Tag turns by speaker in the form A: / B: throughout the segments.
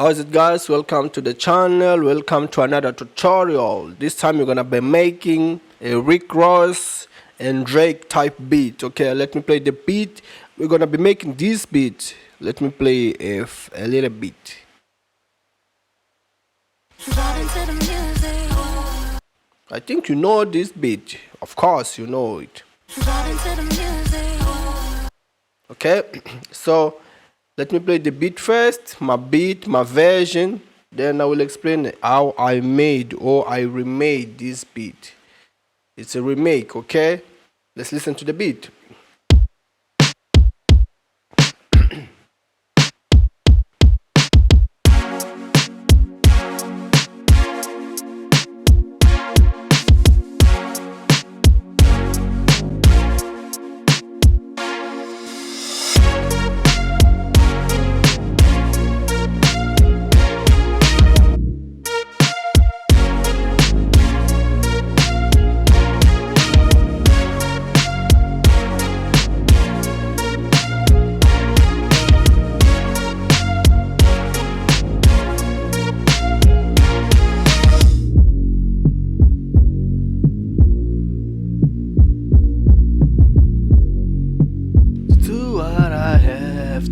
A: How's it, guys? Welcome to the channel. Welcome to another tutorial. This time you're gonna be making a Rick Ross and Drake type beat. Okay, let me play the beat. We're gonna be making this beat. Let me play a little bit. I think you know this beat. Of course you know it. Okay, so let me play the beat first, my beat, my version, then I will explain how I made or I remade this beat. It's a remake, okay? Let's listen to the beat.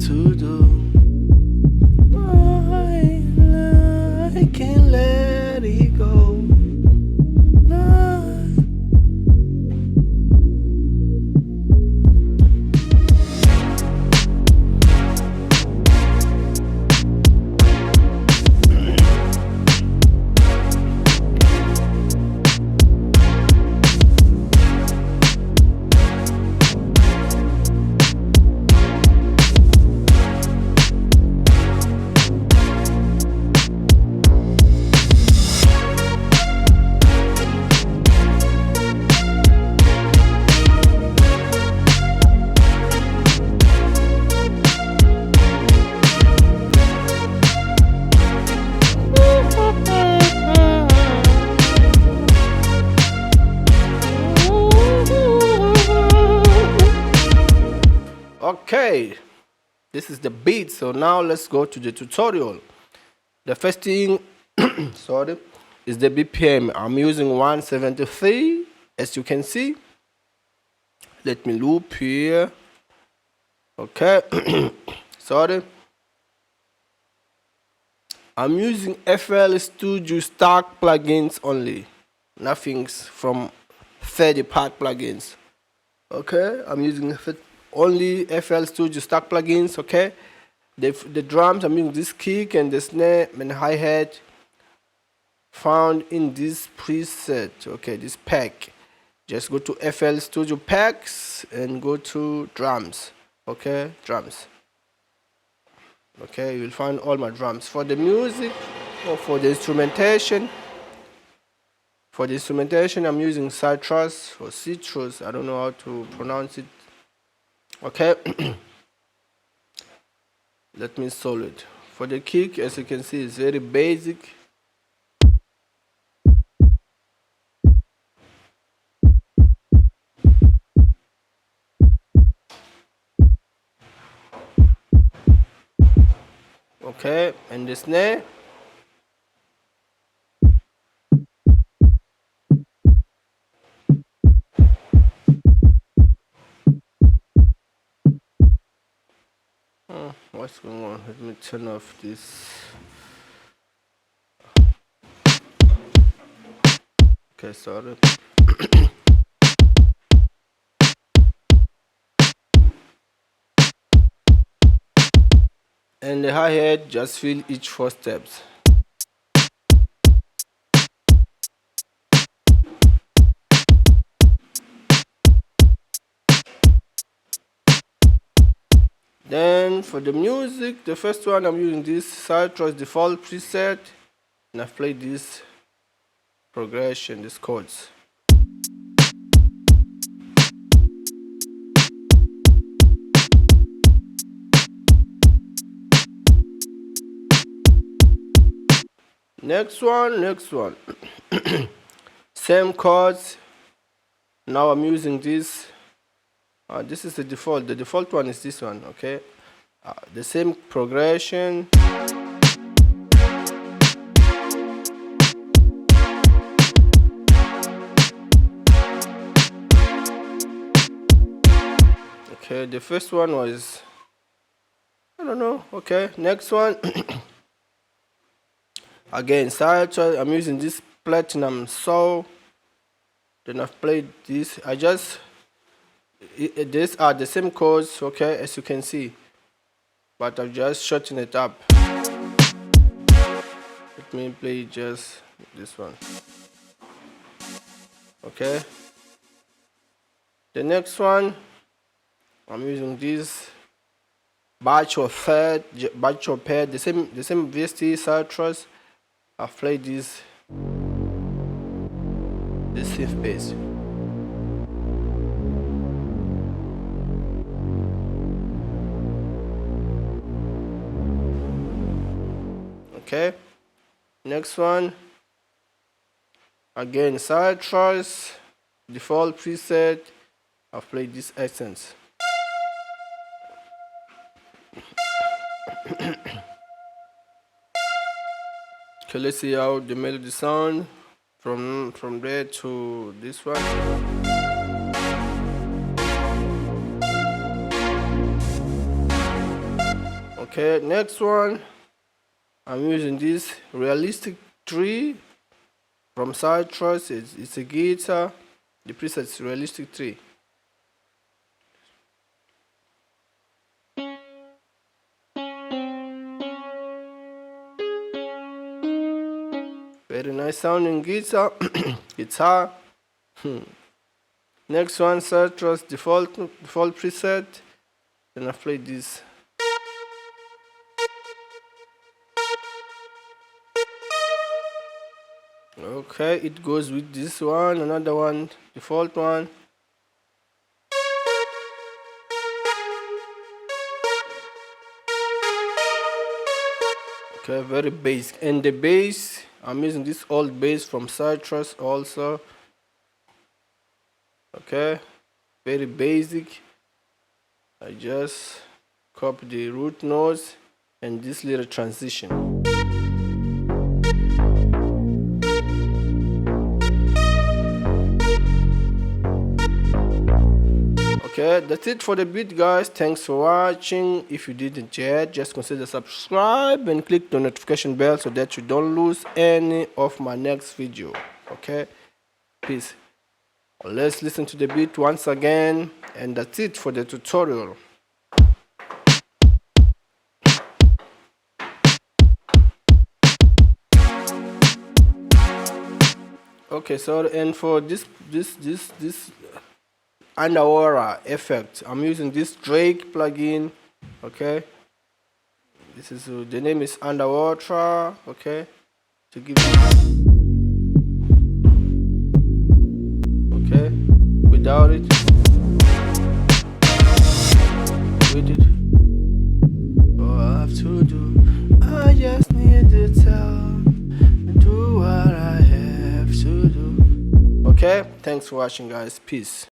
A: To do, I can't let it go. Okay, this is the beat. So now let's go to the tutorial. The first thing sorry, is the BPM. I'm using 173, as you can see. Let me loop here. Okay. Sorry, I'm using FL Studio stock plugins only, nothing's from third-party plugins. Okay, I'm using only FL Studio stock plugins. Okay, the drums, I'm using this kick and the snare and hi-hat found in this preset. Okay, this pack, just go to FL Studio packs and go to drums. Okay, drums. Okay, you'll find all my drums. For the music or for the instrumentation, I'm using citrus or citrus, I don't know how to pronounce it. Okay. Let me solve it. For the kick, as you can see, it's very basic. Okay, and the snare. What's going on? Let me turn off this. Okay, sorry. And the hi-hat, just feel each 4 steps. Then for the music, the first one, I'm using this Citrus default preset, and I've played this progression, these chords. Next one. Same chords. Now I'm using this. This is the default. The default one is this one, okay? The same progression. Okay, the first one was, I don't know. Okay, next one. Again, side choice. I'm using this platinum soul. Then I've played this. These are the same chords, okay, as you can see, but I've just shortened it up. Let me play just this one. Okay. The next one, I'm using this batch of pad, the same VST citrus. I've played this synth bass. Okay. Next one, again citrus, default preset. I've played this essence. Okay, let's see how the melody sound from there to this one. Okay, next one, I'm using this realistic 3 from Citrus. It's a guitar. The preset is realistic 3. Very nice sounding guitar. Guitar. Next one, Citrus default preset. Then I play this. Okay, it goes with this one, another one, default one. Okay, very basic. And the bass, I'm using this old bass from Citrus also. Okay, very basic. I just copy the root notes and this little transition. Okay, that's it for the beat, guys. Thanks for watching. If you didn't yet, just consider subscribe and click the notification bell so that you don't lose any of my next video. Okay, peace. Let's listen to the beat once again, and that's it for the tutorial. Okay, so and for this underwater effect, I'm using this Drake plugin. Okay, this is the name is underwater. Okay, to give you, okay, without it, with it, all I have to do, I just need to do what I have to do. Okay, thanks for watching, guys. Peace.